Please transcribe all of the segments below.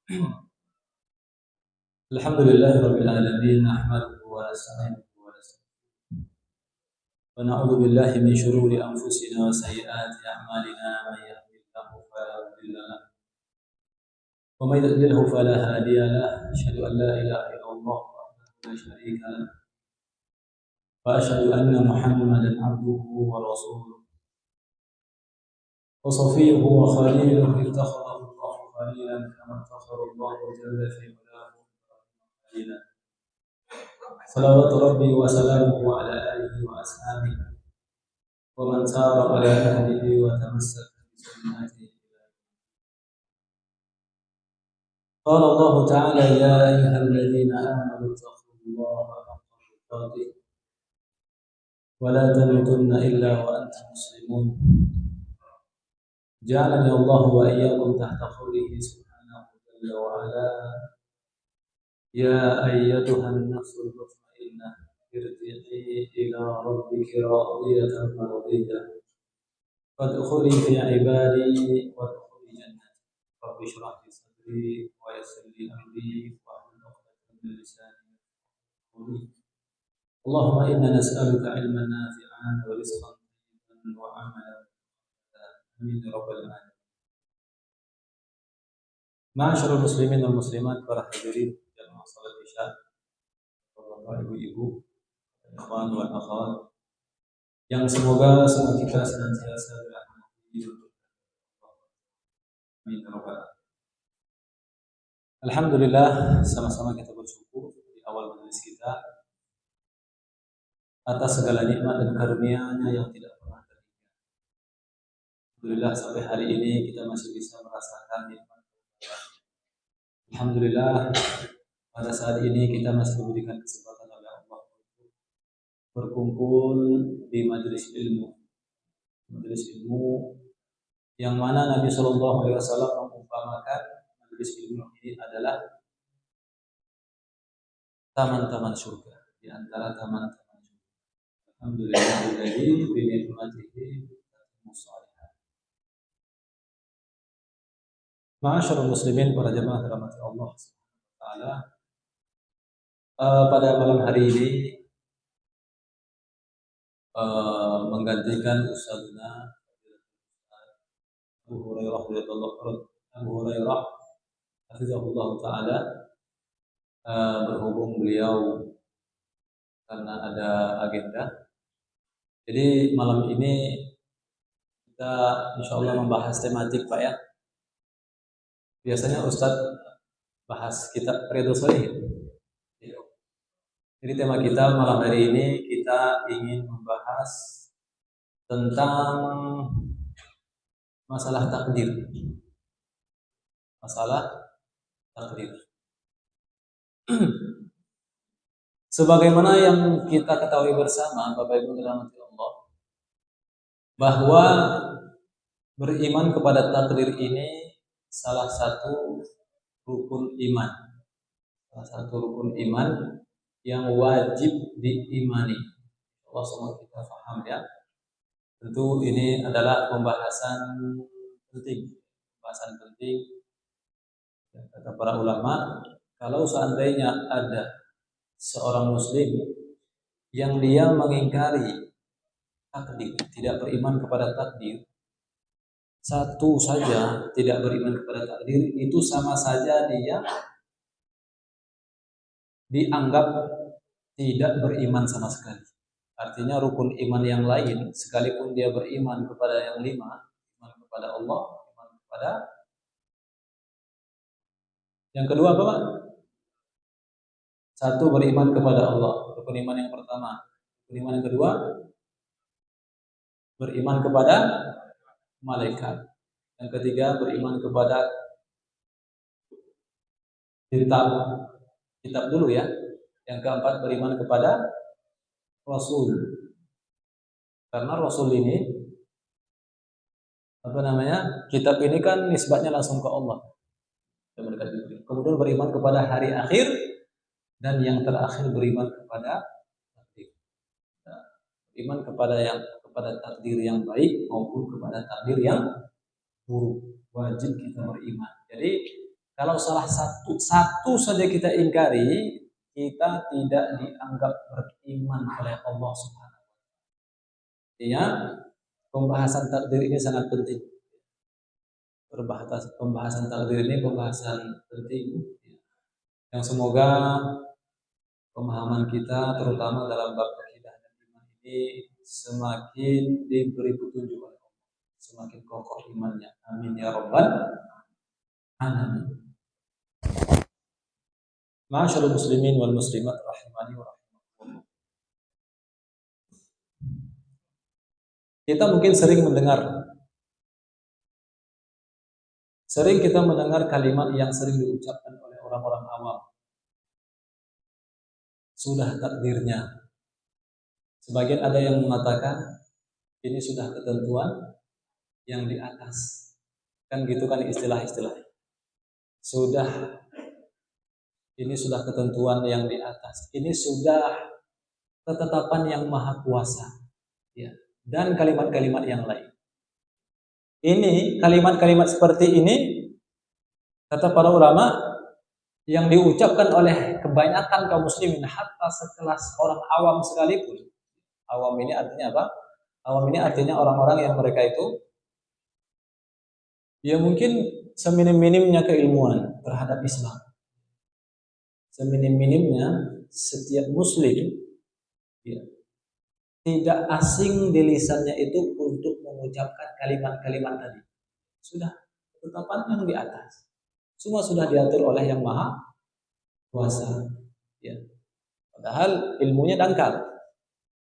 الحمد لله رب العالمين نحمده ونستعينه ونستغفره ونعوذ بالله من شرور أنفسنا وسيئات أعمالنا من يهده الله فلا مضل له ومن يضلله فلا هادي له أشهد أن لا إله إلا الله وحده لا شريك له وأشهد أن محمدا عبده ورسوله وصفيه وخليله اتخذه الله خليلا كما اتخذ الله جل في علاه خليلا صلوات ربي وسلامه على آله وأصحابه ومن سار على نهجه وتمسك بسنته. قال الله تعالى: يا أيها الذين آمنوا اتقوا الله حق تقاته ولا تموتن إلا وأنتم مسلمون. جعلني الله وإياكم تحت قوله سبحانه جل وعلا: يا أيتها النفس المطمئنة ارجعي إلى ربك راضية مرضية فادخلي في عبادي وادخلي جنتي. رب اشرح لي صدري ويسر لي أمري واحلل عقدة من لساني يفقهوا. اللهم إنا نسألك علما نافعا ورزقا طيبا وعملا آمين يا رب العالمين. Ma'asyiral muslimin wal muslimat, para hadirin jamaah salat Isya, Bapak Ibu-ibu, ikhwan wal akhwat, yang semoga semua kita senantiasa dirahmati oleh Allah. Amin ya rabbal alamin. Alhamdulillah, sama-sama kita bersyukur di awal majelis kita atas segala nikmat dan karunia-Nya yang tidak pernah terhingga. Alhamdulillah, sampai hari ini kita masih bisa merasakan nikmat. Alhamdulillah, pada saat ini kita masih diberikan kesempatan oleh Allah untuk berkumpul di majelis ilmu. Majelis ilmu yang mana Nabi Shallallahu Alaihi Wasallam mengumpamakan majelis ilmu ini adalah taman-taman surga, di antara taman-taman surga. Alhamdulillahilladzi bi ni'matihi tatimmu shalihat. Ma'asyiral muslimin, para jemaah dirahmati Allah Subhanahu wa taala. Pada malam hari ini menggantikan Ustadzuna Abu Hurairah hafizahullah taala, berhubung beliau karena ada agenda. Jadi malam ini kita insyaallah membahas tematik, Pak, ya. Biasanya Ustadz bahas kitab Riyadhus Shalihin. Jadi tema kita malam hari ini kita ingin membahas tentang masalah takdir. Masalah takdir. Sebagaimana yang kita ketahui bersama, Bapak Ibu dirahmati Allah, bahwa beriman kepada takdir ini salah satu rukun iman. Salah satu rukun iman yang wajib diimani. Allah semua kita paham, ya. Tentu ini adalah pembahasan penting. Kata para ulama, kalau seandainya ada seorang muslim yang dia mengingkari takdir, tidak beriman kepada takdir, satu saja tidak beriman kepada takdir, itu sama saja dia dianggap tidak beriman sama sekali. Artinya rukun iman yang lain, sekalipun dia beriman kepada yang 5, iman kepada Allah, iman kepada yang kedua apa, Pak? Satu, beriman kepada Allah, rukun iman yang pertama. Rukun iman yang kedua, beriman kepada malaikat. Yang ketiga, beriman kepada kitab dulu, ya. Yang keempat, beriman kepada Rasul. Karena Rasul ini kitab ini kan nisbatnya langsung ke Allah. Kemudian beriman kepada hari akhir, dan yang terakhir beriman kepada takdir. Beriman kepada takdir yang baik maupun kepada takdir yang buruk. Wajib kita beriman. Jadi Kalau salah satu saja kita ingkari, kita tidak dianggap beriman oleh Allah Subhanahu. Artinya pembahasan takdir ini sangat penting. Pembahasan takdir ini pembahasan penting yang semoga pemahaman kita terutama dalam bab akidah dan iman ini semakin diberi petunjuk oleh Allah, semakin kokoh imannya. Amin ya rabbal alamin. Ma'asyiral muslimin wal muslimat rahimani wa rahimakumullah. Kita mungkin sering kita mendengar kalimat yang sering diucapkan oleh orang-orang awam. Sudah takdirnya. Sebagian ada yang mengatakan ini sudah ketentuan yang di atas. Kan gitu kan istilah-istilah. Ini sudah ketentuan yang di atas. Ini sudah ketetapan yang maha kuasa. Ya. Dan kalimat-kalimat yang lain. Ini kalimat-kalimat seperti ini kata para ulama yang diucapkan oleh kebanyakan kaum muslimin hatta sekelas orang awam sekalipun. Awam ini artinya apa? Awam ini artinya orang-orang yang mereka itu ya mungkin seminim-minimnya keilmuan terhadap Islam. Seminim-minimnya setiap muslim ya, tidak asing di lisannya itu untuk mengucapkan kalimat-kalimat tadi. Sudah ketetapan yang di atas. Semua sudah diatur oleh yang maha kuasa. Ya. Padahal ilmunya dangkal.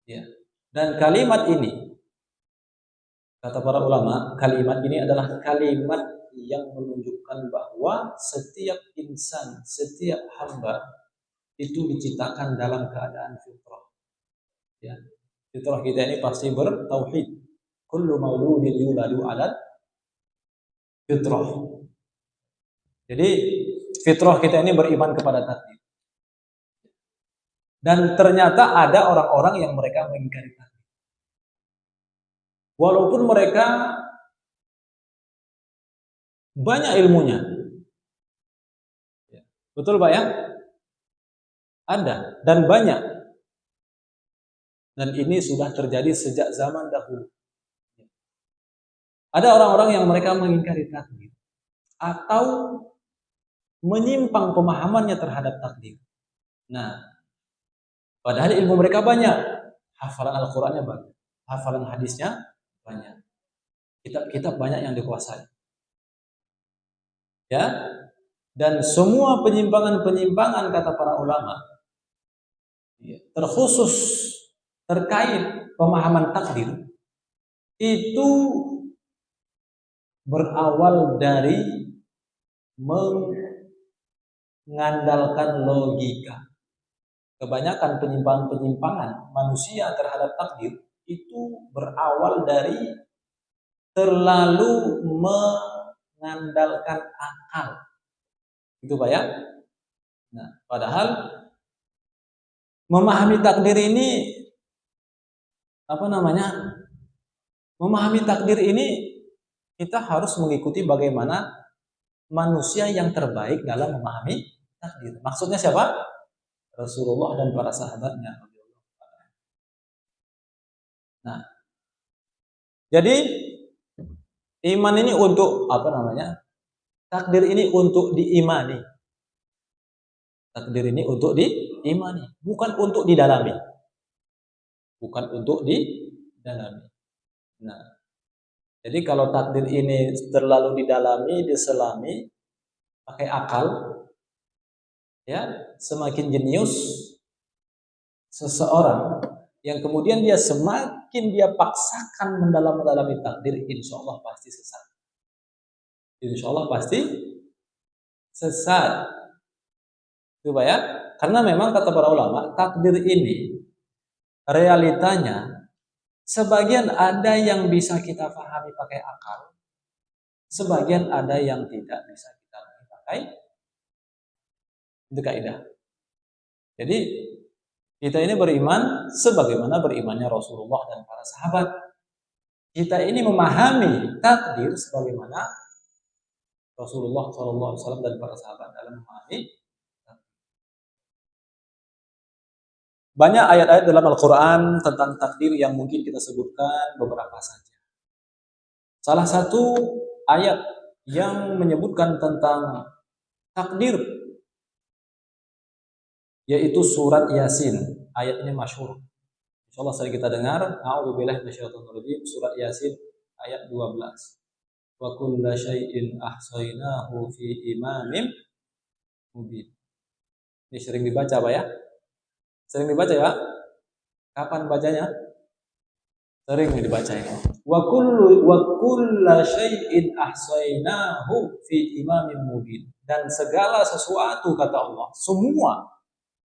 Ya. Dan kalimat ini, kata para ulama, kalimat ini adalah kalimat yang menunjukkan bahwa setiap insan, setiap hamba itu diciptakan dalam keadaan fitrah. Ya. Fitrah kita ini pasti bertauhid. Kullu mauludin yuladu 'ala fitrah. Jadi fitrah kita ini beriman kepada takdir. Dan ternyata ada orang-orang yang mereka mengingkari takdir. Walaupun mereka banyak ilmunya. Betul Pak ya? Ada dan banyak. Dan ini sudah terjadi sejak zaman dahulu. Ada orang-orang yang mereka mengingkari takdir atau menyimpang pemahamannya terhadap takdir. Nah, padahal ilmu mereka banyak, hafalan Al-Qur'annya banyak, hafalan hadisnya banyak, kitab-kitab banyak yang dikuasai. Ya, dan semua penyimpangan-penyimpangan kata para ulama, terkhusus terkait pemahaman takdir itu berawal dari mengandalkan logika. Kebanyakan penyimpangan-penyimpangan manusia terhadap takdir itu berawal dari terlalu mengandalkan akal. Gitu Pak ya? Nah, padahal memahami takdir ini memahami takdir ini kita harus mengikuti bagaimana manusia yang terbaik dalam memahami takdir. Maksudnya siapa? Rasulullah dan para sahabatnya. Nah, jadi iman ini untuk takdir ini untuk diimani. Takdir ini untuk diimani, bukan untuk didalami. Bukan untuk didalami. Nah, jadi kalau takdir ini terlalu didalami, diselami, pakai akal, ya, semakin jenius seseorang yang kemudian dia semakin dia paksakan mendalam-dalami takdir, insya Allah pasti sesat. Insya Allah pasti sesat. Itu Pak ya? Karena memang kata para ulama, takdir ini realitanya sebagian ada yang bisa kita pahami pakai akal, sebagian ada yang tidak bisa kita pakai. Itu kaidah. Jadi kita ini beriman sebagaimana berimannya Rasulullah dan para sahabat. Kita ini memahami takdir sebagaimana Rasulullah SAW dan para sahabat dalam memahami. Banyak ayat-ayat dalam Al-Quran tentang takdir yang mungkin kita sebutkan beberapa saja. Salah satu ayat yang menyebutkan tentang takdir yaitu surat Yasin. Ayatnya masyhur. Insyaallah sering kita dengar. A'udzubillahi minasyaitonirrajim. Surat Yasin ayat 12. Wa kulla syai'in ahsaynahu fi imamin mubin. Ini sering dibaca Pak ya? Sering dibaca ya? Kapan bacanya? Sering dibaca ini. Wa kulla syai'in ahsaynahu fi imamin mubin. Dan segala sesuatu kata Allah,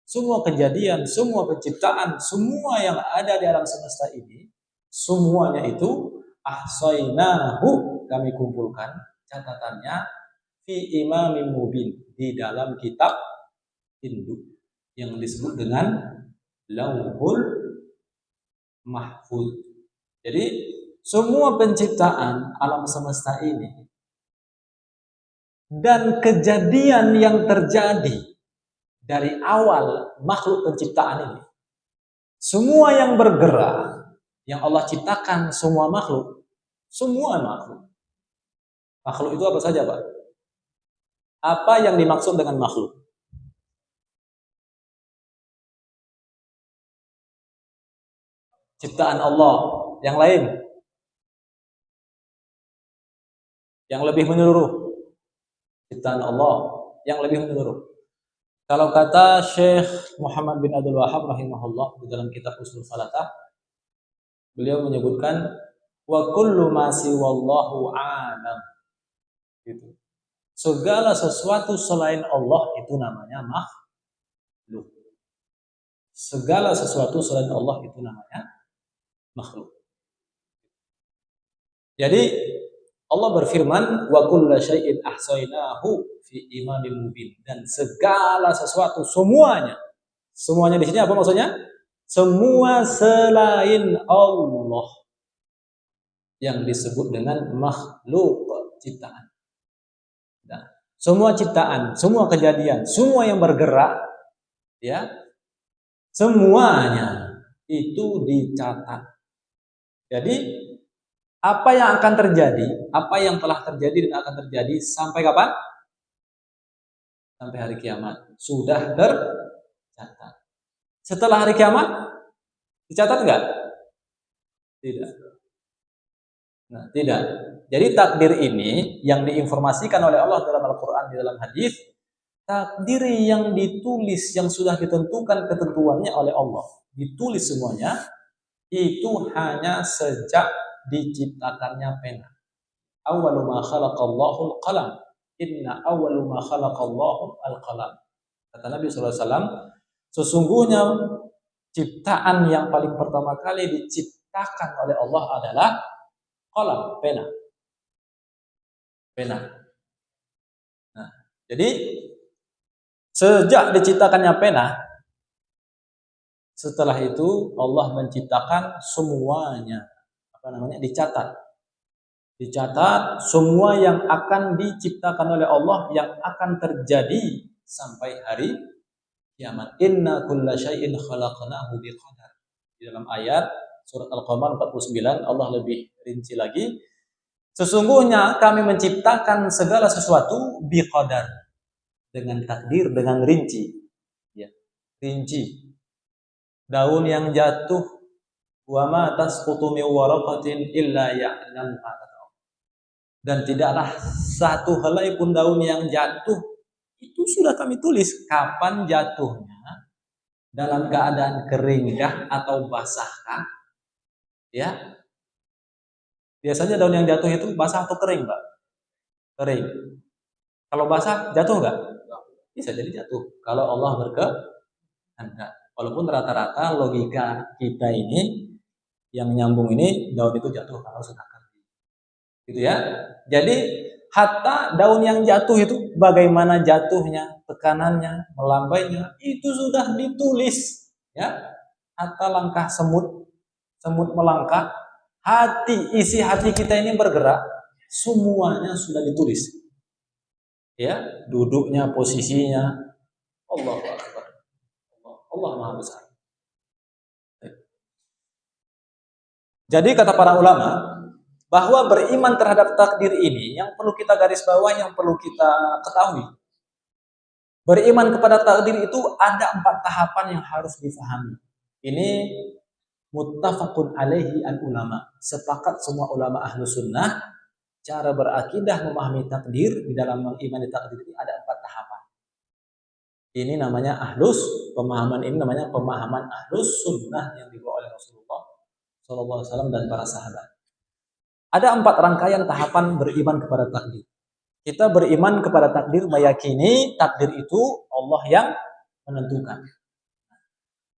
semua kejadian, semua penciptaan, semua yang ada di alam semesta ini, semuanya itu ahsaynahu, kami kumpulkan catatannya fi imamin mubin, di dalam kitab induk yang disebut dengan Lauhul Mahfuz. Jadi semua penciptaan alam semesta ini dan kejadian yang terjadi dari awal makhluk penciptaan ini, semua yang bergerak, yang Allah ciptakan, semua makhluk. Makhluk itu apa saja Pak? Apa yang dimaksud dengan makhluk? Ciptaan Allah. Yang lain? Yang lebih menyeluruh? Ciptaan Allah yang lebih menyeluruh. Kalau kata Syekh Muhammad bin Abdul Wahab rahimahullah di dalam kitab Ushul Salatah, beliau menyebutkan wa kullu ma siwallahu alam. Gitu. Segala sesuatu selain Allah itu namanya makhluk. Segala sesuatu selain Allah itu namanya makhluk. Jadi Allah berfirman wa kullu syai'in ahsaynahu fi imamin mubin, dan segala sesuatu semuanya di sini apa maksudnya? Semua selain Allah yang disebut dengan makhluk ciptaan. Nah, semua ciptaan, semua kejadian, semua yang bergerak, ya, semuanya itu dicatat. Jadi apa yang akan terjadi, apa yang telah terjadi dan akan terjadi sampai kapan? Sampai hari kiamat sudah tercatat. Setelah hari kiamat dicatat enggak? Tidak. Nah, tidak. Jadi takdir ini yang diinformasikan oleh Allah dalam Al-Quran, di dalam hadis, takdir yang ditulis, yang sudah ditentukan ketentuannya oleh Allah, ditulis semuanya, itu hanya sejak diciptakannya pena. Awwalu ma khalaqallahu al-qalam. Inna awwalu ma khalaqallahu al-qalam. Kata Nabi SAW, sesungguhnya ciptaan yang paling pertama kali diciptakan oleh Allah adalah qalam, pena. Nah, jadi sejak diciptakannya pena, setelah itu Allah menciptakan semuanya, dicatat semua yang akan diciptakan oleh Allah, yang akan terjadi sampai hari kiamat. Inna kulla syai'in khalaqnahu biqadar. Di dalam ayat surat Al-Qamar 49 Allah lebih rinci lagi, sesungguhnya kami menciptakan segala sesuatu biqadar, dengan takdir, dengan rinci. Ya, rinci. Daun yang jatuh, wa ma tasqutu min waraqatin illa ya'lamuha, dan tidaklah satu helai pun daun yang jatuh, itu sudah kami tulis kapan jatuhnya, dalam keadaan keringkah atau basahkah. Ya, biasanya daun yang jatuh itu basah atau kering, Pak? Kering. Kalau basah jatuh enggak? Bisa jadi jatuh kalau Allah berkehendak. Walaupun rata-rata logika kita ini yang nyambung ini, daun itu jatuh kalau sudah kering. Gitu ya. Jadi hatta daun yang jatuh itu bagaimana jatuhnya, tekanannya, melambainya, itu sudah ditulis, ya. Hatta langkah semut melangkah, isi hati kita ini bergerak, semuanya sudah ditulis. Ya, duduknya, posisinya. Allahu Akbar. Allah Maha Besar. Jadi kata para ulama, bahwa beriman terhadap takdir ini yang perlu kita garis bawah, yang perlu kita ketahui. Beriman kepada takdir itu ada 4 tahapan yang harus difahami. Ini muttafaqun alaihi al ulama. Sepakat semua ulama ahlu sunnah, cara berakidah memahami takdir di dalam mengimani takdir ini ada 4 tahapan. Ini namanya pemahaman ini namanya pemahaman ahlus sunnah yang dibawa oleh Rasulullah SAW dan para sahabat. Ada 4 rangkaian tahapan beriman kepada takdir. Kita beriman kepada takdir, meyakini takdir itu Allah yang menentukan.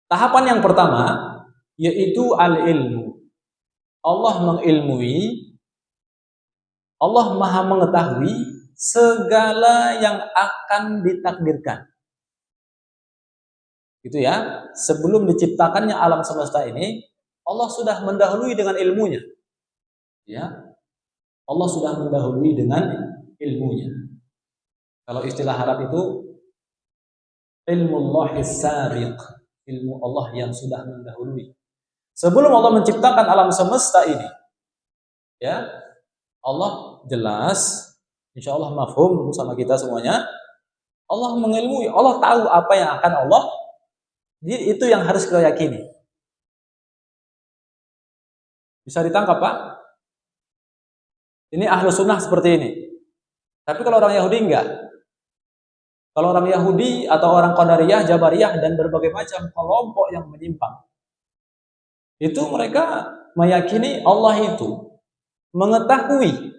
Tahapan yang pertama yaitu al-ilmu. Allah mengilmui, Allah Maha mengetahui segala yang akan ditakdirkan. Gitu ya. Sebelum diciptakannya alam semesta ini, Allah sudah mendahului dengan ilmunya. Ya. Allah sudah mendahului dengan ilmunya. Kalau istilah Arab itu ilmullahis sabiq, ilmu Allah yang sudah mendahului. Sebelum Allah menciptakan alam semesta ini, ya, Allah jelas, insya Allah mafhum sama kita semuanya. Allah mengilmui, Allah tahu apa yang akan Allah. Jadi itu yang harus kita yakini. Bisa ditangkap, Pak? Ini ahlu sunnah seperti ini. Tapi kalau orang Yahudi enggak. Kalau orang Yahudi atau orang Qadariyah, Jabariyah dan berbagai macam kelompok yang menyimpang, itu mereka meyakini Allah itu mengetahui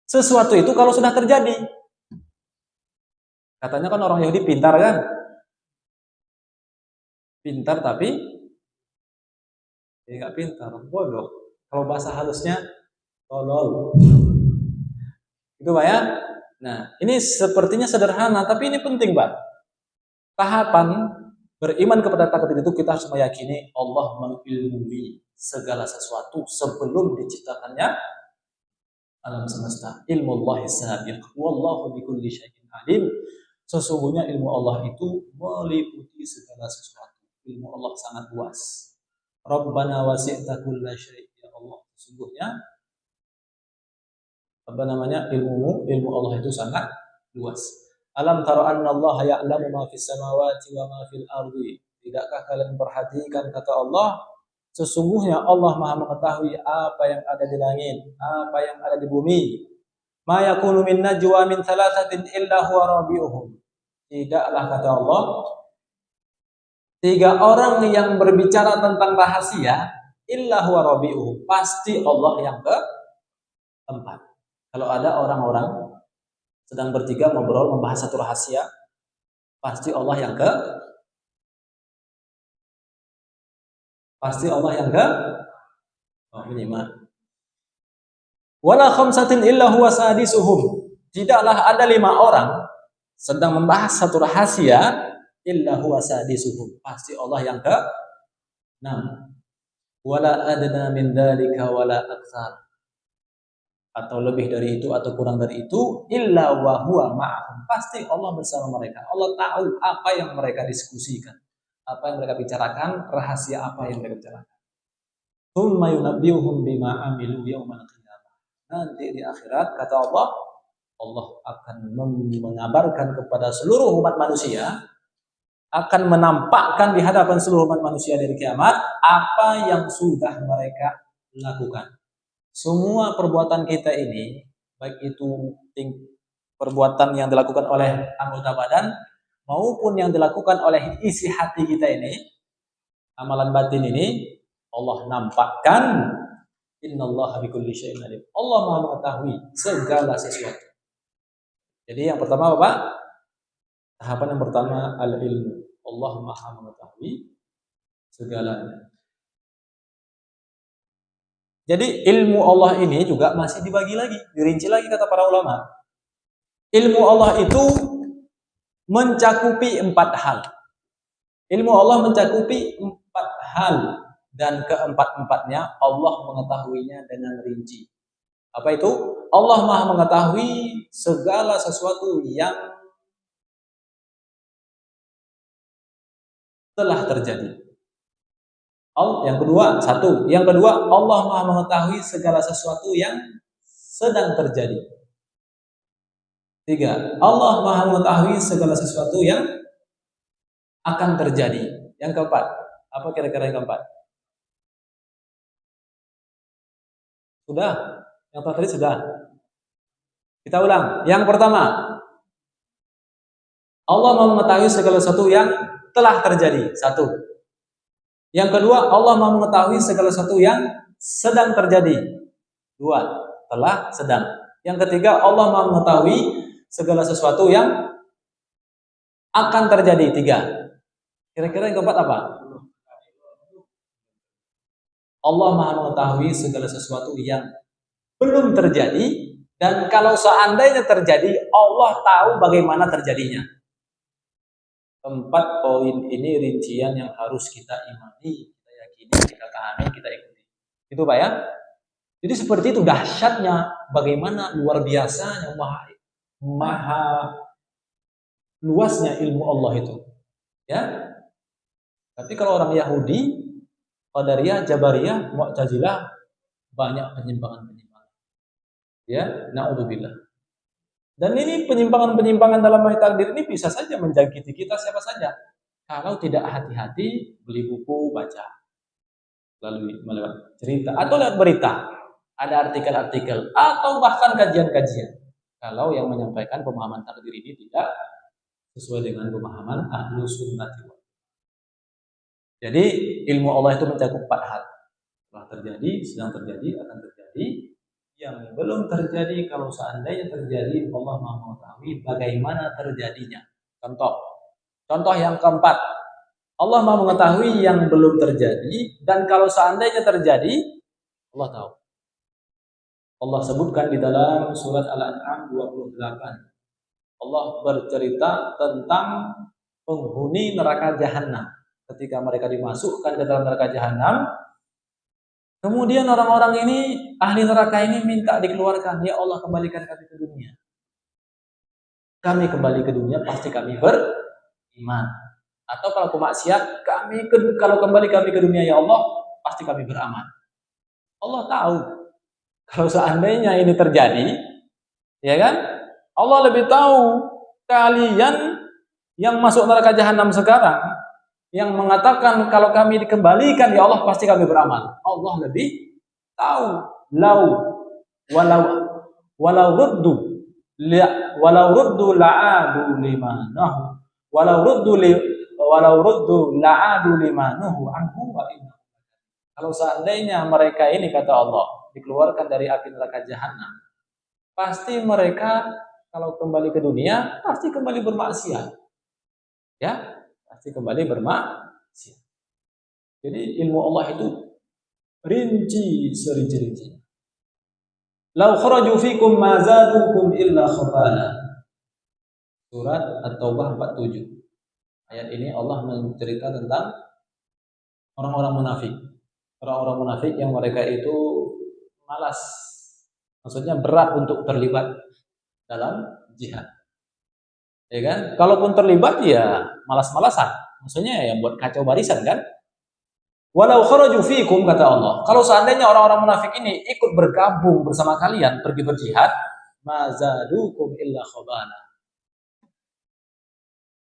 sesuatu itu kalau sudah terjadi. Katanya kan orang Yahudi pintar kan? Pintar tapi nggak pintar, bodoh. Kalau bahasa halusnya tolol. Itu Pak ya? Nah, ini sepertinya sederhana, tapi ini penting, Pak. Tahapan beriman kepada takdir itu kita harus meyakini Allah mengilmui segala sesuatu sebelum diciptakannya alam semesta. Ilmu Allah sabiq, wallahu bikulli syai'in alim. Sesungguhnya ilmu Allah itu meliputi segala sesuatu. Ilmu Allah sangat luas. Rabbana wasi'ta kulla syai', ya Allah. Sesungguhnya ilmu Allah itu sangat luas. Alam tara anna Allah ya'lamu ma fis samawati wa ma fil ardi. Tidakkah kalian perhatikan kata Allah, sesungguhnya Allah Maha mengetahui apa yang ada di langit, apa yang ada di bumi. Ma yakunu min najwa min thalathatin illa huwa rabi'uhum. Tidaklah kata Allah, 3 orang yang berbicara tentang rahasia illa huwa rabi'uhum, pasti Allah yang keempat. Kalau ada orang-orang sedang bertiga ngobrol membahas satu rahasia, pasti Allah yang menyimak. Wala khamsatin illa huwa sadisuhum. Tidaklah ada 5 orang sedang membahas satu rahasia illa huwa sadisuhum, pasti Allah yang ke-6. Wala adna min dzalika wala aktsar, atau lebih dari itu atau kurang dari itu, illa wa huwa ma'ahum, pasti Allah bersama mereka. Allah tahu apa yang mereka diskusikan, apa yang mereka bicarakan, rahasia apa yang mereka bicarakan. Tsumma yunabbiuhum bima amilu yaumal qiyamah. Nanti di akhirat kata Allah, Allah akan mengabarkan kepada seluruh umat manusia, akan menampakkan di hadapan seluruh umat manusia dari kiamat apa yang sudah mereka lakukan. Semua perbuatan kita ini, baik itu perbuatan yang dilakukan oleh anggota badan maupun yang dilakukan oleh isi hati kita ini, amalan batin ini, Allah nampakkan. Innallaha bikulli syai'in alim. Allah Maha mengetahui segala sesuatu. Jadi yang pertama Bapak, tahapan yang pertama al-ilmu. Allah Maha mengetahui segalanya. Jadi ilmu Allah ini juga masih dibagi lagi, dirinci lagi kata para ulama. Ilmu Allah itu mencakupi 4 hal. Ilmu Allah mencakupi 4 hal, dan keempat-empatnya Allah mengetahuinya dengan rinci. Apa itu? Allah Maha mengetahui segala sesuatu yang telah terjadi. Yang kedua, satu. Yang kedua, Allah Maha mengetahui segala sesuatu yang sedang terjadi. Tiga, Allah Maha mengetahui segala sesuatu yang akan terjadi. Yang keempat, apa kira-kira yang keempat? Sudah? Yang tadi sudah? Kita ulang. Yang pertama, Allah Maha mengetahui segala sesuatu yang telah terjadi. Satu. Yang kedua, Allah Maha mengetahui segala sesuatu yang sedang terjadi. Dua, telah, sedang. Yang ketiga, Allah Maha mengetahui segala sesuatu yang akan terjadi. Tiga. Kira-kira yang keempat apa? Allah Maha mengetahui segala sesuatu yang belum terjadi, dan kalau seandainya terjadi, Allah tahu bagaimana terjadinya. Empat poin ini rincian yang harus kita imani, kita yakini, kita pahami, kita ikuti. Itu Pak ya. Jadi seperti itu dahsyatnya, bagaimana luar biasanya, maha luasnya ilmu Allah itu. Ya. Tapi kalau orang Yahudi, Qadariyah, Jabariyah, Mu'tazilah, banyak penyimpangan-penyimpangan. Ya, na'udzubillah. Dan ini penyimpangan-penyimpangan dalam masalah takdir ini bisa saja menjangkiti kita siapa saja. Kalau tidak hati-hati, beli buku, baca. Lalu melewat cerita atau lewat berita. Ada artikel-artikel atau bahkan kajian-kajian. Kalau yang menyampaikan pemahaman takdir ini tidak sesuai dengan pemahaman Ahlus Sunnah. Jadi ilmu Allah itu mencakup 4 hal. Telah terjadi, sedang terjadi, akan terjadi. Yang belum terjadi, kalau seandainya terjadi, Allah Maha mengetahui bagaimana terjadinya. Contoh yang keempat, Allah Maha mengetahui yang belum terjadi, dan kalau seandainya terjadi, Allah tahu. Allah sebutkan di dalam surat Al-An'am 28. Allah bercerita tentang penghuni neraka jahanam. Ketika mereka dimasukkan ke dalam neraka jahanam, kemudian orang-orang ini, ahli neraka ini minta dikeluarkan. Ya Allah, kembalikan kami ke dunia. Kami kembali ke dunia, pasti kami beriman. Atau kalau pemaksiat, kalau kembali kami ke dunia, ya Allah, pasti kami beramal. Allah tahu. Kalau seandainya ini terjadi, ya kan? Allah lebih tahu kalian yang masuk neraka jahanam sekarang, yang mengatakan kalau kami dikembalikan, ya Allah, pasti kami beramal. Allah lebih tahu. Walau ruddu la'adu limanahu walau ruddu la'adu limanuhu anhu wa inna. Kalau seandainya mereka ini, kata Allah, dikeluarkan dari api neraka jahanam, pasti mereka kalau kembali ke dunia pasti kembali bermaksiat. Ya, pasti kembali bermaksiat. Jadi ilmu Allah itu rinci serinci-rincinya. Lau kharaju fikum ma zadukum illa khabala. Surat At-Taubah 47. Ayat ini Allah mencerita tentang orang-orang munafik. Orang-orang munafik yang mereka itu malas. Maksudnya berat untuk terlibat dalam jihad. Ya kan? Kalaupun terlibat ya malas-malasan. Maksudnya ya buat kacau barisan kan? Walau kharaju fikum, kata Allah, kalau seandainya orang-orang munafik ini ikut bergabung bersama kalian pergi berjihad, mazadukum illa khabala.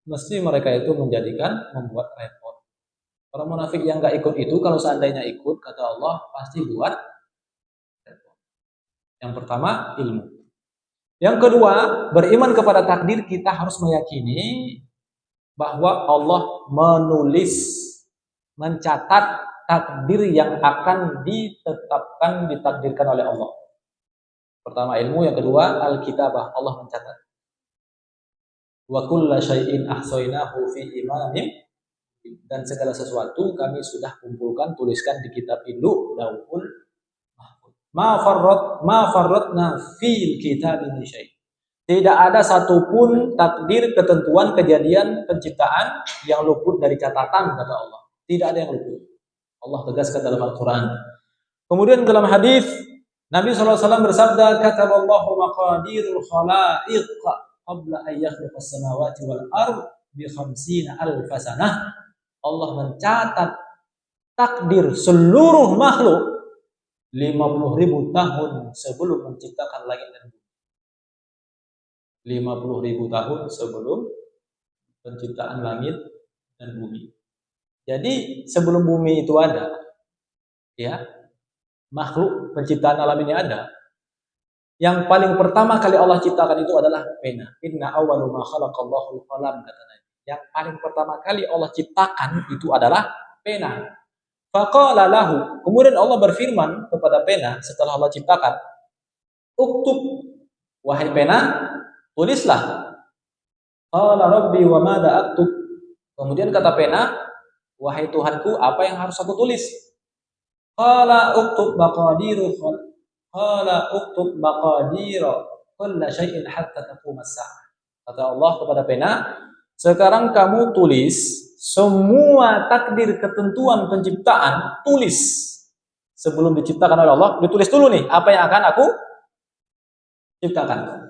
Mesti mereka itu membuat repot. Orang munafik yang enggak ikut itu, kalau seandainya ikut, kata Allah, pasti buat repot. Yang pertama, ilmu. Yang kedua, beriman kepada takdir. Kita harus meyakini bahwa Allah mencatat takdir yang akan ditakdirkan oleh Allah. Pertama ilmu, yang kedua Alkitabah, Allah mencatat. Wa kulla syai'in ahsainahu fi imamin, dan segala sesuatu kami sudah kumpulkan, tuliskan di kitab induk Lauhul Mahfuz. Ma farratna fil kitabi min syai'. Tidak ada satupun takdir, ketentuan, kejadian, penciptaan yang luput dari catatan, kata Allah. Tidak ada yang luput. Allah tegaskan dalam Al-Quran. Kemudian dalam hadis Nabi SAW bersabda, kataballahu maqadirul khalaiq qabla an yakhluqa as-samawati wal ard bi 50 alf sanah. Allah mencatat takdir seluruh makhluk 50.000 tahun sebelum menciptakan langit dan bumi. 50.000 tahun sebelum penciptaan langit dan bumi. Jadi sebelum bumi itu ada, ya, makhluk penciptaan alam ini ada. Yang paling pertama kali Allah ciptakan itu adalah pena. Inna awwalu ma khalaqallahu al-qalam, kata Nabi. Yang paling pertama kali Allah ciptakan itu adalah pena. Faqala lahu, kemudian Allah berfirman kepada pena setelah Allah ciptakan, uktub, wahai pena, tulislah. Qala rabbi wa madza aktub. Kemudian kata pena, wahai Tuhanku, apa yang harus aku tulis? Qala uktub maqadiru kulla syai'in hatta taqum as-sa'ah. Kata Allah kepada pena, sekarang kamu tulis semua takdir ketentuan penciptaan, tulis. Sebelum diciptakan oleh Allah, ditulis dulu nih apa yang akan aku ciptakan.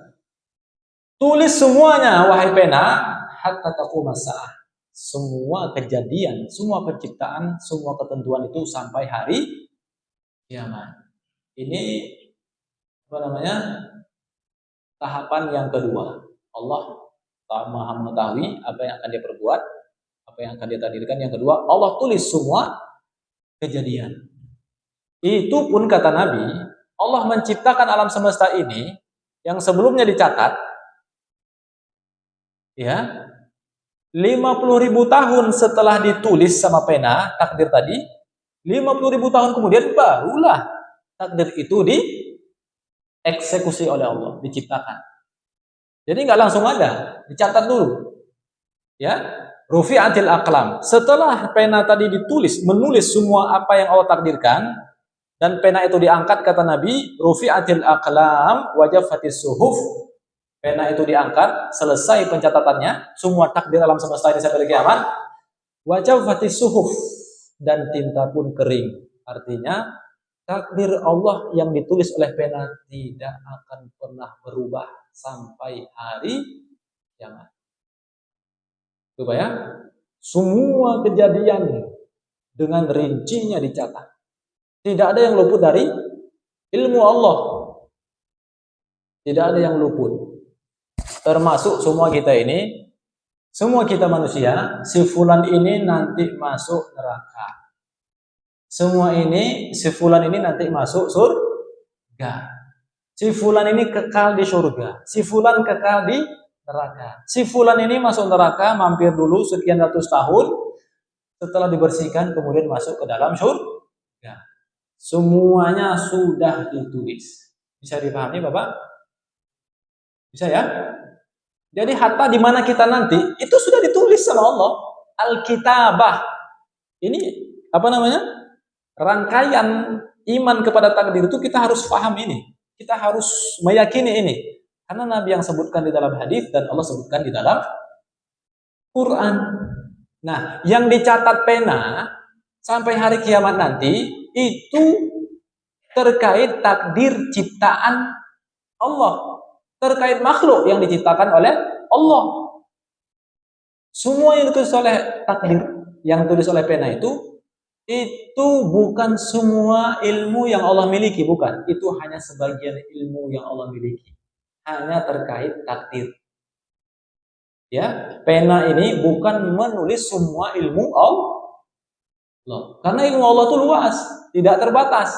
Tulis semuanya wahai pena hatta taqum as-sa'ah. Semua kejadian, semua penciptaan, semua ketentuan itu sampai hari kiamat. Ini tahapan yang kedua. Allah Maha mengetahui apa yang akan dia perbuat, apa yang akan dia takdirkan. Yang kedua, Allah tulis semua kejadian. Itu pun kata Nabi, Allah menciptakan alam semesta ini yang sebelumnya dicatat, ya, 50.000 tahun setelah ditulis sama pena takdir tadi, 50.000 tahun kemudian barulah takdir itu dieksekusi oleh Allah, diciptakan. Jadi nggak langsung ada, dicatat dulu. Ya, rufi'atil aqlam. Setelah pena tadi menulis semua apa yang Allah takdirkan, dan pena itu diangkat, kata Nabi, rufi'atil aqlam wa jaffatis suhuf. Pena itu diangkat, selesai pencatatannya, semua takdir alam semesta ini sampai kiamat. Wa jaffatis suhuf, dan tinta pun kering. Artinya takdir Allah yang ditulis oleh pena tidak akan pernah berubah sampai hari kiamat. Coba ya, semua kejadian dengan rincinya dicatat. Tidak ada yang luput dari ilmu Allah. Tidak ada yang luput. Termasuk semua kita ini, semua kita manusia, si fulan ini nanti masuk neraka. Semua ini, si fulan ini nanti masuk surga. Si fulan ini kekal di surga. Si fulan kekal di neraka. Si fulan ini masuk neraka, mampir dulu sekian ratus tahun, setelah dibersihkan kemudian masuk ke dalam surga. Semuanya sudah ditulis. Bisa dipahami, Bapak? Bisa ya? Jadi harta di mana kita nanti itu sudah ditulis sama Allah. Al-Kitabah. Ini rangkaian iman kepada takdir itu kita harus paham ini. Kita harus meyakini ini. Karena Nabi yang sebutkan di dalam hadis dan Allah sebutkan di dalam Quran. Nah, yang dicatat pena sampai hari kiamat nanti itu terkait takdir ciptaan Allah. Terkait makhluk yang diciptakan oleh Allah. Semua yang ditulis oleh takdir, yang ditulis oleh pena itu bukan semua ilmu yang Allah miliki, bukan. Itu hanya sebagian ilmu yang Allah miliki. Hanya terkait takdir. Ya, pena ini bukan menulis semua ilmu Allah. Karena ilmu Allah itu luas, tidak terbatas.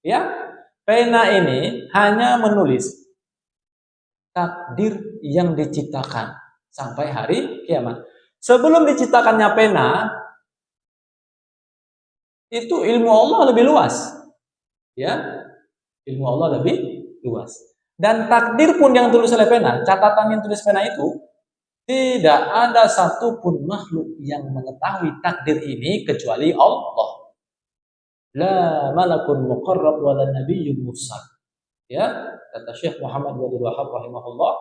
Ya, pena ini hanya menulis takdir yang diciptakan sampai hari kiamat. Sebelum diciptakannya pena, itu ilmu Allah lebih luas. Ya, ilmu Allah lebih luas. Dan takdir pun yang tulis oleh pena, catatan yang tulis pena itu, tidak ada satupun makhluk yang mengetahui takdir ini kecuali Allah. La malakun muqarrab wa la nabiyyun mursal. Ya, kata Syekh Muhammad bin Abdul Wahhab rahimahullah,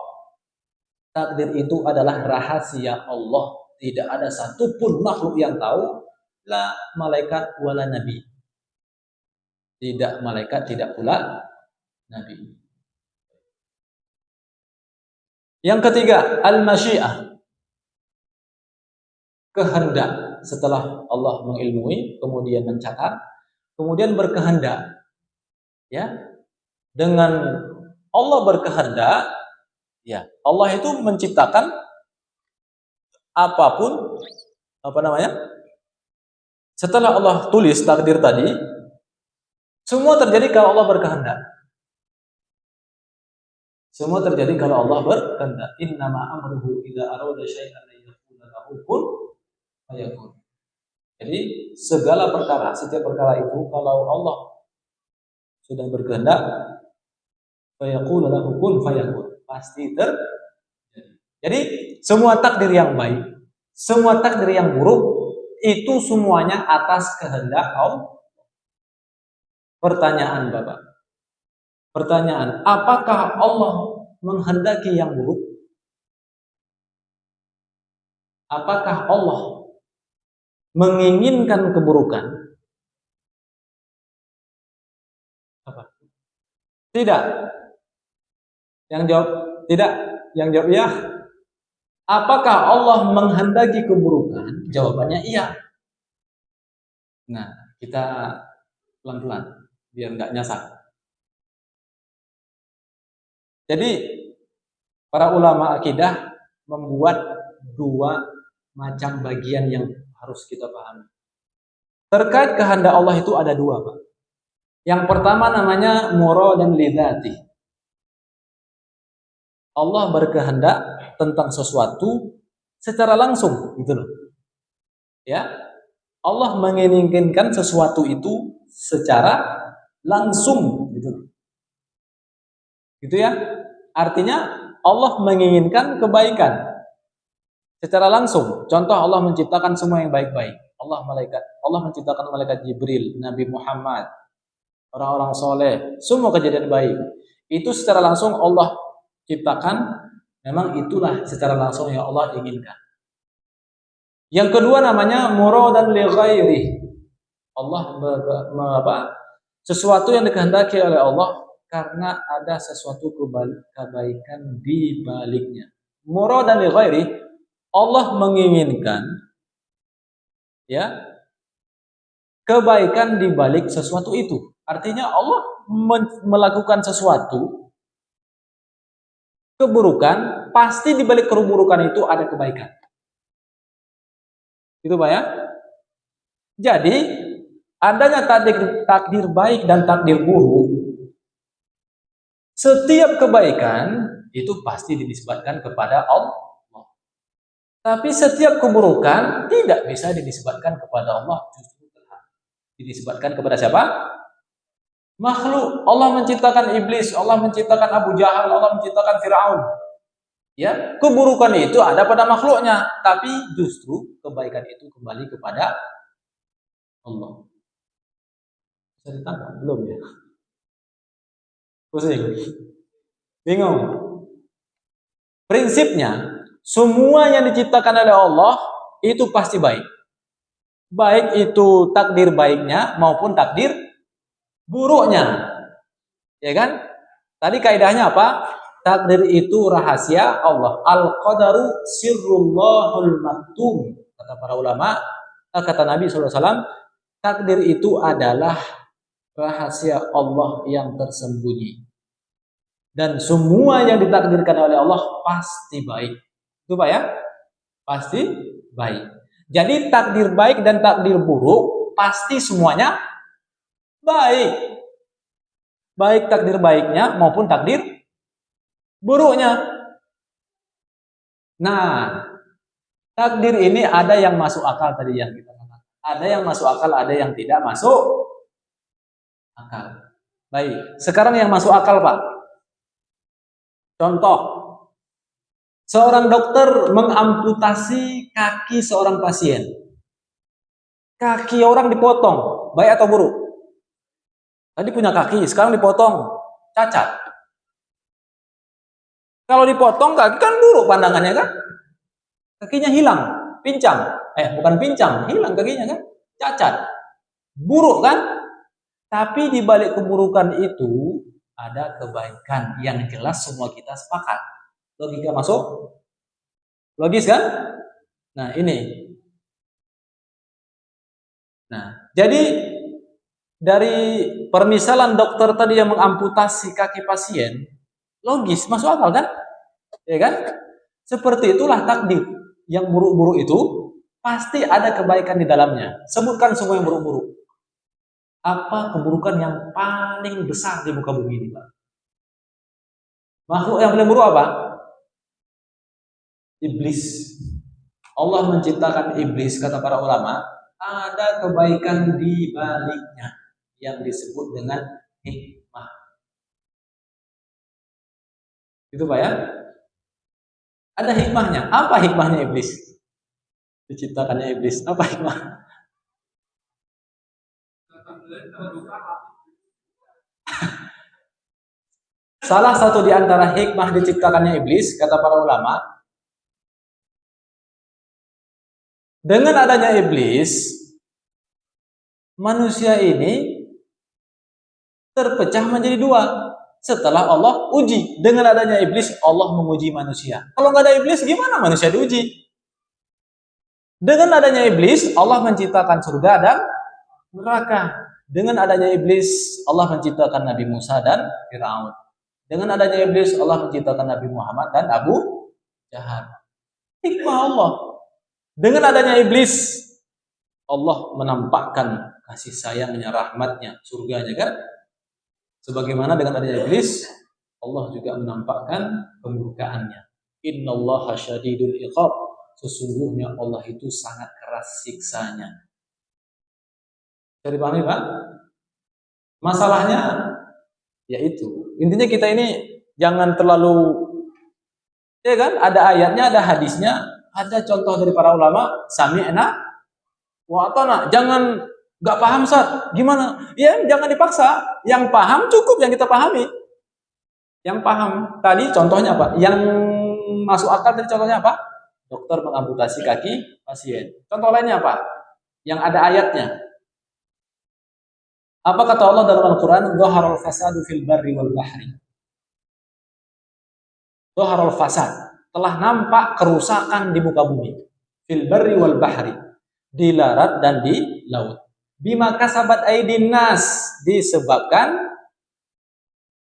takdir itu adalah rahasia Allah. Tidak ada satupun makhluk yang tahu, la malaikat wala nabi. Tidak malaikat, tidak pula Nabi. Yang ketiga, al-masyiah. Kehendak. Setelah Allah mengilmui, kemudian mencatat, kemudian berkehendak. Ya. Dengan Allah berkehendak, ya, Allah itu menciptakan apapun, apa namanya? Setelah Allah tulis takdir tadi, semua terjadi kalau Allah berkehendak. Semua terjadi kalau Allah berkehendak. Innama amruhu idza arada syai'an an yaqula lahu kun fayakun. Jadi segala perkara, setiap perkara itu kalau Allah sudah berkehendak, fayaqulu lahu kun fayakun, pasti terjadi. Jadi semua takdir yang baik, semua takdir yang buruk itu semuanya atas kehendak Allah. Pertanyaan Bapak. Pertanyaan, apakah Allah menghendaki yang buruk? Apakah Allah menginginkan keburukan? Apa? Tidak. Yang jawab tidak, yang jawab iya. Apakah Allah menghendaki keburukan? Jawabannya iya. Nah, kita pelan-pelan biar nggak nyasar. Jadi para ulama akidah membuat dua macam bagian yang harus kita pahami. Terkait kehendak Allah itu ada dua, Pak. Yang pertama namanya murad dan lidzati. Allah berkehendak tentang sesuatu secara langsung, gitu loh. Ya. Allah menginginkan sesuatu itu secara langsung, gitu loh. Gitu ya. Artinya Allah menginginkan kebaikan secara langsung. Contoh, Allah menciptakan semua yang baik-baik. Allah menciptakan malaikat Jibril, Nabi Muhammad, orang-orang soleh, semua kejadian baik. Itu secara langsung Allah ciptakan. Memang itulah secara langsung yang Allah inginkan. Yang kedua namanya muradan li ghairi. Allah sesuatu yang dikehendaki oleh Allah karena ada sesuatu kebaikan di baliknya. Muradan li ghairi, Allah menginginkan ya kebaikan di balik sesuatu itu. Artinya Allah melakukan sesuatu keburukan, pasti di balik keburukan itu ada kebaikan. Itu Pak ya. Jadi adanya takdir baik dan takdir buruk, setiap kebaikan itu pasti dinisbatkan kepada Allah. Tapi setiap keburukan tidak bisa dinisbatkan kepada Allah, justru dinisbatkan kepada siapa? Makhluk. Allah menciptakan iblis, Allah menciptakan Abu Jahal, Allah menciptakan Firaun. Ya, keburukan itu ada pada makhluknya, tapi justru kebaikan itu kembali kepada Allah. Bisa ditangkap belum ya? Pusing? Bingung? Prinsipnya, semua yang diciptakan oleh Allah itu pasti baik. Baik itu takdir baiknya maupun takdir buruknya. Ya kan? Tadi kaidahnya apa? Takdir itu rahasia Allah. Al-qadaru sirrullahul maktum. Kata para ulama, kata Nabi SAW, takdir itu adalah rahasia Allah yang tersembunyi. Dan semua yang ditakdirkan oleh Allah pasti baik. Itu Pak ya? Pasti baik. Jadi takdir baik dan takdir buruk pasti semuanya baik. Baik takdir baiknya maupun takdir buruknya. Nah, takdir ini ada yang masuk akal tadi yang kita katakan. Ada yang masuk akal, ada yang tidak masuk akal. Baik, sekarang yang masuk akal Pak. Contoh, seorang dokter mengamputasi kaki seorang pasien. Kaki orang dipotong, baik atau buruk? Tadi punya kaki, sekarang dipotong, cacat. Kalau dipotong kaki kan buruk pandangannya kan? Kakinya hilang, pincang. Bukan pincang, hilang kakinya kan? Cacat. Buruk kan? Tapi di balik keburukan itu ada kebaikan yang jelas semua kita sepakat. Logika masuk? Logis kan? Nah, ini. Nah, jadi dari permisalan dokter tadi yang mengamputasi kaki pasien, logis, masuk akal kan? Ya kan? Seperti itulah takdir. Yang buruk-buruk itu pasti ada kebaikan di dalamnya. Sebutkan semua yang buruk-buruk. Apa keburukan yang paling besar di muka bumi ini, Pak? Makhluk yang paling buruk apa? Iblis. Allah menciptakan iblis, kata para ulama, ada kebaikan di baliknya yang disebut dengan hikmah. Itu Pak ya? Ada hikmahnya. Apa hikmahnya iblis? Diciptakannya iblis. Apa hikmah? Salah satu di antara hikmah diciptakannya iblis, kata para ulama, dengan adanya iblis, manusia ini terpecah menjadi dua. Setelah Allah uji, dengan adanya iblis, Allah menguji manusia. Kalau nggak ada iblis, gimana manusia diuji? Dengan adanya iblis, Allah menciptakan surga dan neraka. Dengan adanya iblis, Allah menciptakan Nabi Musa dan Firaun. Dengan adanya iblis, Allah menciptakan Nabi Muhammad dan Abu Jahal. Hikmah Allah. Dengan adanya iblis, Allah menampakkan kasih sayangnya, rahmatnya, surganya kan? Sebagaimana dengan adanya iblis, Allah juga menampakkan kemurkaannya. Innallaha syadidul iqab. Sesungguhnya Allah itu sangat keras siksanya. Bisa dipahami, Pak? Masalahnya yaitu, intinya kita ini jangan terlalu, ya kan? Ada ayatnya, ada hadisnya, ada contoh dari para ulama, sami'na wa ata'na. Jangan nggak paham, Ustaz. Gimana? Ya, jangan dipaksa. Yang paham cukup yang kita pahami. Yang paham. Tadi contohnya apa? Yang masuk akal tadi contohnya apa? Dokter mengamputasi kaki pasien. Contoh lainnya apa? Yang ada ayatnya. Apa kata Allah dalam Al-Quran? Dhaharal fasadu fil barri wal bahri. Dhaharal fasad. Telah nampak kerusakan di muka bumi. Fil barri wal bahri. Di darat dan di laut. Bima kasabat aydin nas. Disebabkan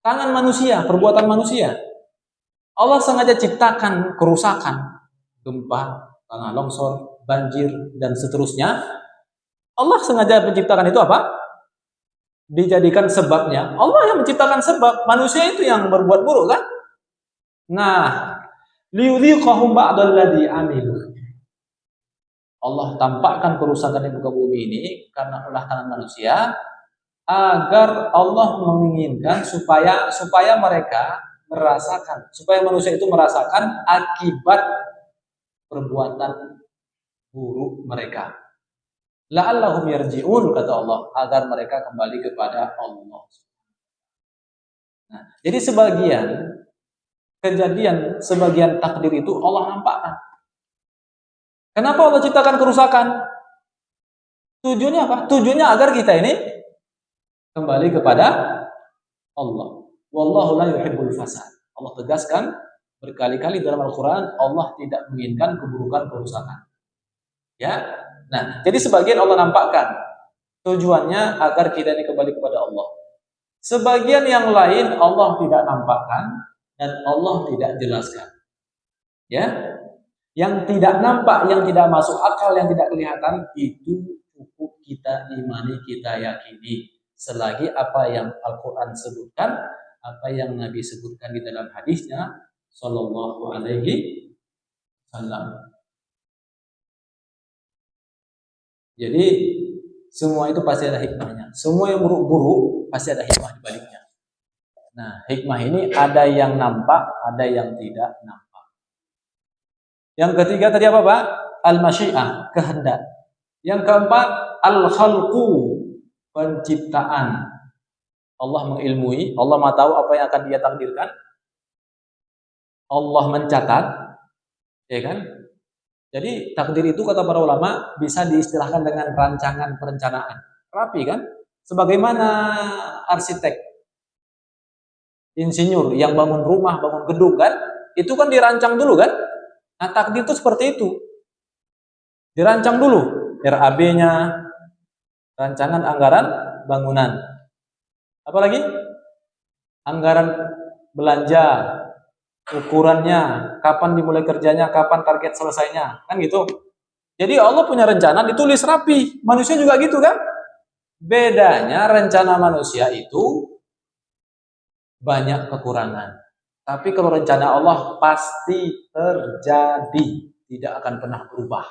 tangan manusia, perbuatan manusia. Allah sengaja ciptakan kerusakan. Gempa, tanah longsor, banjir, dan seterusnya. Allah sengaja menciptakan itu apa? Dijadikan sebabnya. Allah yang menciptakan sebab, manusia itu yang berbuat buruk kan? Nah, liyudhiqahum ba'dalladzi amilu. Allah tampakkan kerusakan di muka bumi ini karena ulah tangan manusia agar Allah menginginkan supaya mereka merasakan, supaya manusia itu merasakan akibat perbuatan buruk mereka. La'allahum yarji'un, kata Allah, agar mereka kembali kepada Allah. Nah, jadi sebagian kejadian, sebagian takdir itu Allah nampakkan. Kenapa Allah ciptakan kerusakan? Tujuannya apa? Tujuannya agar kita ini kembali kepada Allah. Wallahu la yuhibbul fasad. Allah tegaskan berkali-kali dalam Al-Quran, Allah tidak menginginkan keburukan, kerusakan. Ya, nah, jadi sebagian Allah nampakkan tujuannya agar kita ini kembali kepada Allah. Sebagian yang lain Allah tidak nampakkan dan Allah tidak jelaskan. Ya, yang tidak nampak, yang tidak masuk akal, yang tidak kelihatan itu cukup kita imani, kita yakini. Selagi apa yang Al-Quran sebutkan, apa yang Nabi sebutkan di dalam hadisnya, Sallallahu Alaihi Wasallam. Jadi semua itu pasti ada hikmahnya. Semua yang buruk-buruk pasti ada hikmah di baliknya. Nah, hikmah ini ada yang nampak, ada yang tidak nampak. Yang ketiga tadi apa, Pak? Al-masyiah, kehendak. Yang keempat, al-khalqu, penciptaan. Allah mengilmui, Allah Maha tahu apa yang akan Dia takdirkan. Allah mencatat, ya kan? Jadi takdir itu kata para ulama bisa diistilahkan dengan rancangan perencanaan. Rapi kan? Sebagaimana arsitek insinyur yang bangun rumah, bangun gedung kan, itu kan dirancang dulu kan. Nah, takdir itu seperti itu. Dirancang dulu RAB-nya, rancangan anggaran bangunan. Apalagi anggaran belanja, ukurannya, kapan dimulai kerjanya, kapan target selesainya, kan gitu. Jadi Allah punya rencana ditulis rapi. Manusia juga gitu kan? Bedanya rencana manusia itu banyak kekurangan. Tapi kalau rencana Allah pasti terjadi, tidak akan pernah berubah.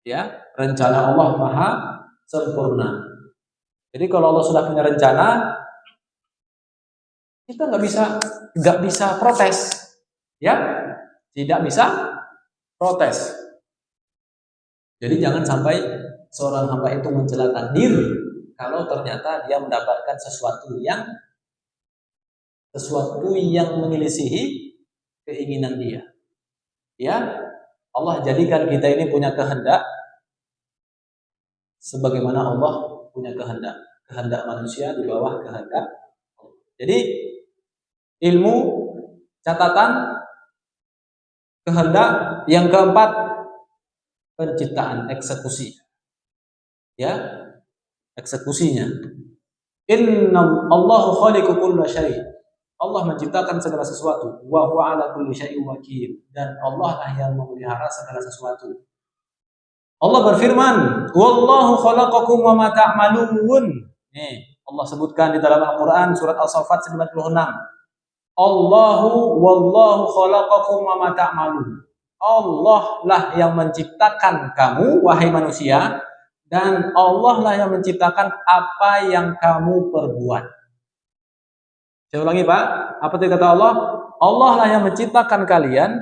Ya, rencana Allah maha sempurna. Jadi kalau Allah sudah punya rencana, kita nggak bisa protes, ya, tidak bisa protes. Jadi jangan sampai seorang hamba itu mencela takdir kalau ternyata dia mendapatkan sesuatu yang menyelisihi keinginan dia. Ya, Allah jadikan kita ini punya kehendak sebagaimana Allah punya kehendak. Kehendak manusia di bawah kehendak Allah. Jadi ilmu, catatan, kehendak, yang keempat penciptaan, eksekusi. Ya, eksekusinya. Inna Allahu khaliqu kulla syai'. Allah menciptakan segala sesuatu. Wa huwa ala kulli syai'in wakil. Dan Allah lah yang memelihara segala sesuatu. Allah berfirman, "Wallahu khalaqakum wa ma ta'malun." Nih, Allah sebutkan di dalam Al-Qur'an surat As-Saffat 96. Wallahu khalaqakum wa ma ta'malun. Allah lah yang menciptakan kamu, wahai manusia, dan Allah lah yang menciptakan apa yang kamu perbuat. Saya ulangi, Pak. Apa itu kata Allah? Allah lah yang menciptakan kalian,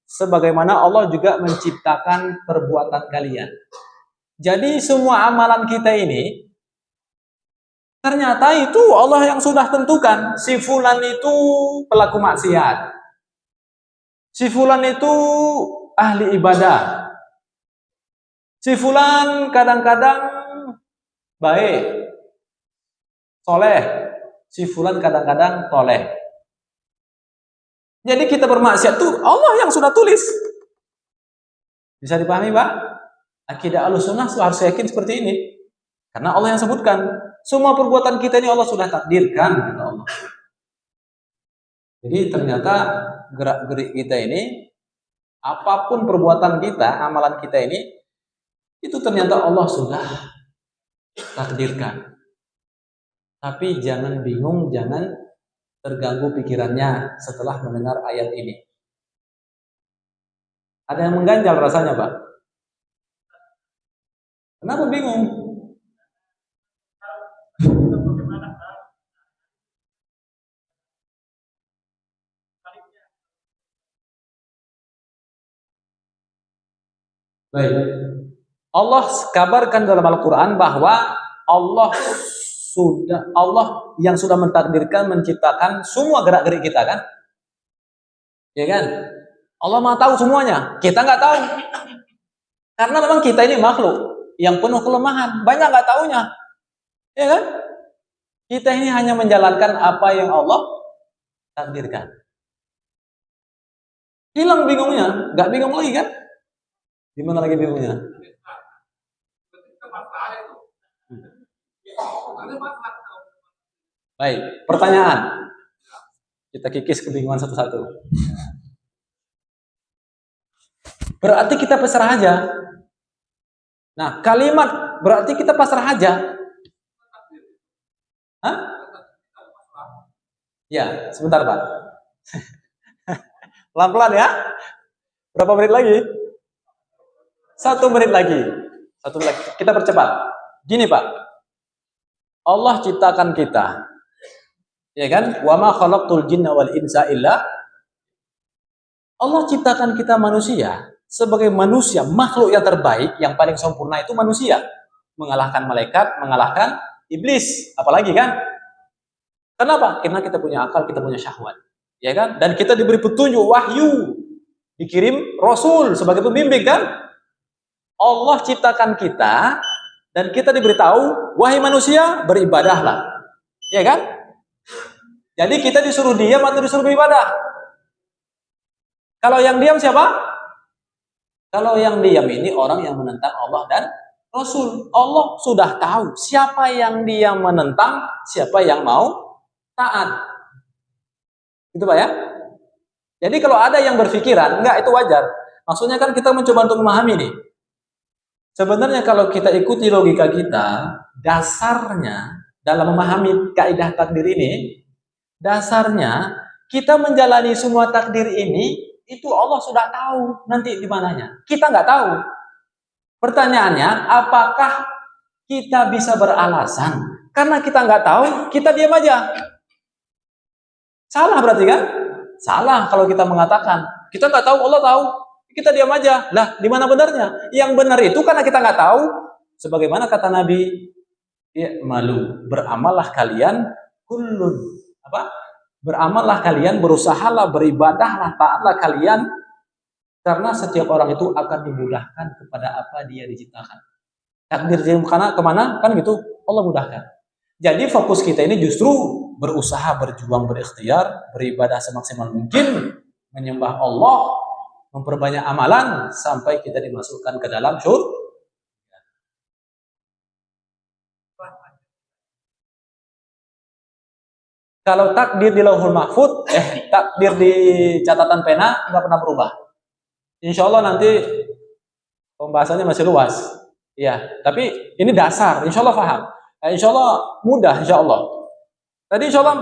sebagaimana Allah juga menciptakan perbuatan kalian. Jadi semua amalan kita ini ternyata itu Allah yang sudah tentukan. Si fulan itu pelaku maksiat. Si fulan itu ahli ibadah. Si fulan kadang-kadang baik, soleh. Si fulan kadang-kadang toleh. Jadi kita bermaksiat itu Allah yang sudah tulis. Bisa dipahami, Pak? Akidah Ahlussunnah harus yakin seperti ini. Karena Allah yang sebutkan, semua perbuatan kita ini Allah sudah takdirkan, kata Allah. Jadi ternyata gerak-gerik kita ini, apapun perbuatan kita, amalan kita ini, itu ternyata Allah sudah takdirkan. Tapi jangan bingung, jangan terganggu pikirannya setelah mendengar ayat ini. Ada yang mengganjal rasanya, Pak? Kenapa bingung? Baik. Allah kabarkan dalam Al-Quran bahwa Allah yang sudah mentakdirkan, menciptakan semua gerak-gerik kita kan? Ya kan? Allah Maha tahu semuanya. Kita nggak tahu. Karena memang kita ini makhluk yang penuh kelemahan. Banyak nggak taunya. Ya kan? Kita ini hanya menjalankan apa yang Allah takdirkan. Hilang bingungnya. Nggak bingung lagi kan? Gimana lagi bingungnya? Baik, pertanyaan. Kita kikis kebingungan satu-satu. Berarti kita pasrah aja. Nah, kalimat berarti kita pasrah aja. Hah? Ya, sebentar, Pak. Pelan-pelan ya. Berapa menit lagi? 1 menit lagi. 1 menit lagi. Kita percepat. Gini, Pak. Allah ciptakan kita. Ya kan? Wa ma khalaqtul jinna wal insa illa. Allah ciptakan kita manusia sebagai manusia, makhluk yang terbaik, yang paling sempurna itu manusia. Mengalahkan malaikat, mengalahkan iblis, apalagi kan? Kenapa? Karena kita punya akal, kita punya syahwat. Ya kan? Dan kita diberi petunjuk, wahyu. Dikirim Rasul sebagai pembimbing kan? Allah ciptakan kita dan kita diberitahu, wahai manusia, beribadahlah. Ya kan? Jadi kita disuruh diam atau disuruh beribadah? Kalau yang diam siapa? Kalau yang diam ini orang yang menentang Allah dan Rasul. Allah sudah tahu siapa yang dia menentang, siapa yang mau taat. Itu Pak ya? Jadi kalau ada yang berpikiran, enggak, itu wajar. Maksudnya kan kita mencoba untuk memahami nih. Sebenarnya kalau kita ikuti logika kita, dasarnya dalam memahami kaidah takdir ini, dasarnya kita menjalani semua takdir ini, itu Allah sudah tahu nanti di mananya. Kita nggak tahu. Pertanyaannya, apakah kita bisa beralasan? Karena kita nggak tahu, kita diam aja. Salah berarti kan? Salah kalau kita mengatakan, kita nggak tahu, Allah tahu. Kita diam aja. Lah, di mana benarnya? Yang benar itu karena kita nggak tahu. Sebagaimana kata Nabi, ya, malu, beramallah kalian, kullun, apa? Beramallah kalian, berusahalah, beribadahlah, taatlah kalian, karena setiap orang itu akan dimudahkan kepada apa dia diciptakan. Takdir kemana? Kan gitu, Allah mudahkan. Jadi fokus kita ini justru berusaha, berjuang, berikhtiar, beribadah semaksimal mungkin, menyembah Allah, memperbanyak amalan sampai kita dimasukkan ke dalam surga. Kalau takdir di Lauhul Mahfud, takdir di catatan pena nggak pernah berubah. Insya Allah nanti pembahasannya masih luas. Ya, tapi ini dasar. Insya Allah paham. Insya Allah mudah. Insya Allah. Tadi insya Allah.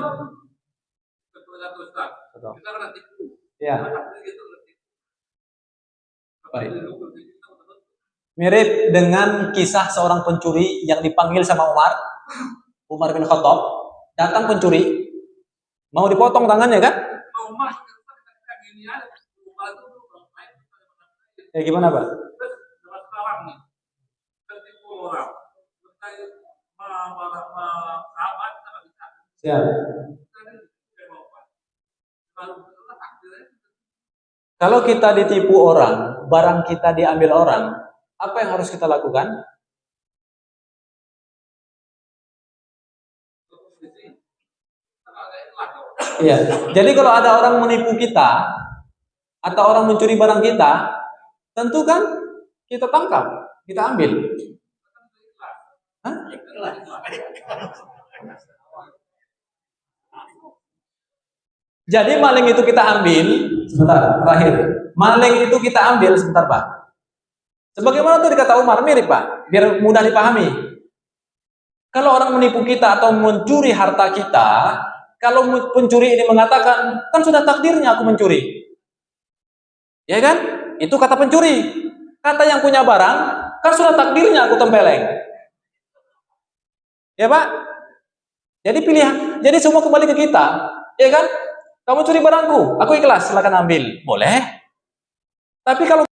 Ya. Baik. Mirip dengan kisah seorang pencuri yang dipanggil sama Umar bin Khattab. Datang pencuri, mau dipotong tangannya kan? Ya gimana Pak? Ya. Kalau kita ditipu orang, barang kita diambil orang, apa yang harus kita lakukan? Iya. Jadi kalau ada orang menipu kita atau orang mencuri barang kita, tentu kan kita tangkap, kita ambil. Hah? Jadi maling itu kita ambil, sebentar, terakhir. Maling itu kita ambil, sebentar Pak. Sebagaimana tadi kata Umar, mirip Pak, biar mudah dipahami. Kalau orang menipu kita atau mencuri harta kita, kalau pencuri ini mengatakan, kan sudah takdirnya aku mencuri. Ya kan? Itu kata pencuri. Kata yang punya barang, kan sudah takdirnya aku tempeleng. Ya Pak? Jadi pilihan, jadi semua kembali ke kita. Ya kan? Kamu curi barangku, aku ikhlas, silakan ambil. Boleh. Tapi kalau